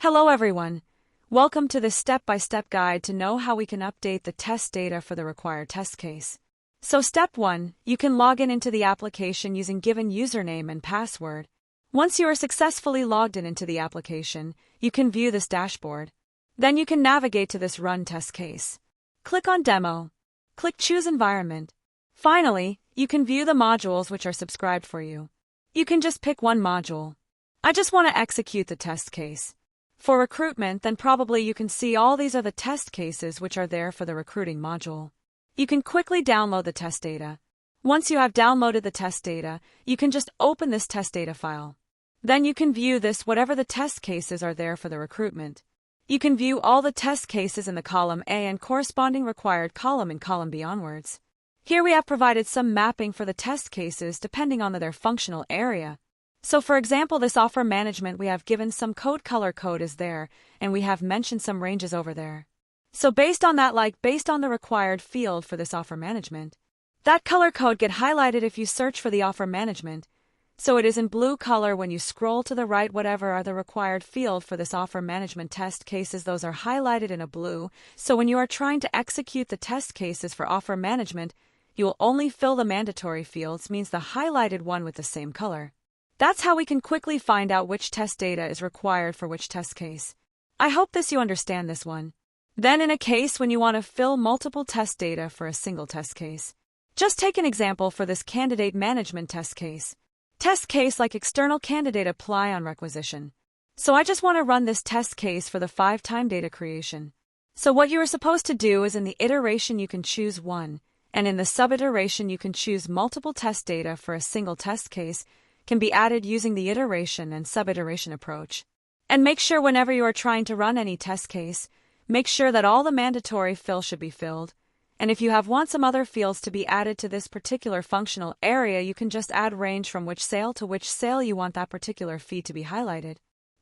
Hello everyone. Welcome to this step-by-step guide to know how we can update the test data for the required test case. So step 1, you can log into the application using given username and password. Once you are successfully logged into the application, you can view this dashboard. Then you can navigate to this Run Test Case. Click on Demo. Click Choose Environment. Finally, you can view the modules which are subscribed for you. You can just pick one module. I just want to execute the test case. For recruitment, then probably you can see all these are the test cases which are there for the recruiting module. You can quickly download the test data. Once you have downloaded the test data, you can just open this test data file. Then you can view this whatever the test cases are there for the recruitment. You can view all the test cases in the column A and corresponding required column in column B onwards. Here we have provided some mapping for the test cases depending on their functional area. So for example, this offer management, we have given some color code is there, and we have mentioned some ranges over there. So based on that, based on the required field for this offer management, that color code get highlighted if you search for the offer management. So it is in blue color when you scroll to the right, whatever are the required field for this offer management test cases, those are highlighted in a blue. So when you are trying to execute the test cases for offer management, you will only fill the mandatory fields, means the highlighted one with the same color. That's how we can quickly find out which test data is required for which test case. I hope you understand this one. Then in a case when you want to fill multiple test data for a single test case, just take an example for this candidate management test case. Test case like external candidate apply on requisition. So I just want to run this test case for the 5-time data creation. So what you are supposed to do is in the iteration you can choose one, and in the sub-iteration you can choose multiple test data for a single test case, can be added using the iteration and sub-iteration approach. And make sure whenever you are trying to run any test case, make sure that all the mandatory fields should be filled. And if you want some other fields to be added to this particular functional area, you can just add range from which sale to which sale you want that particular fee to be highlighted.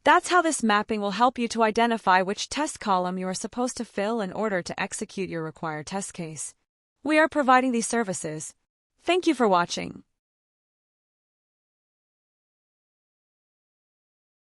That's how this mapping will help you to identify which test column you are supposed to fill in order to execute your required test case. We are providing these services. Thank you for watching.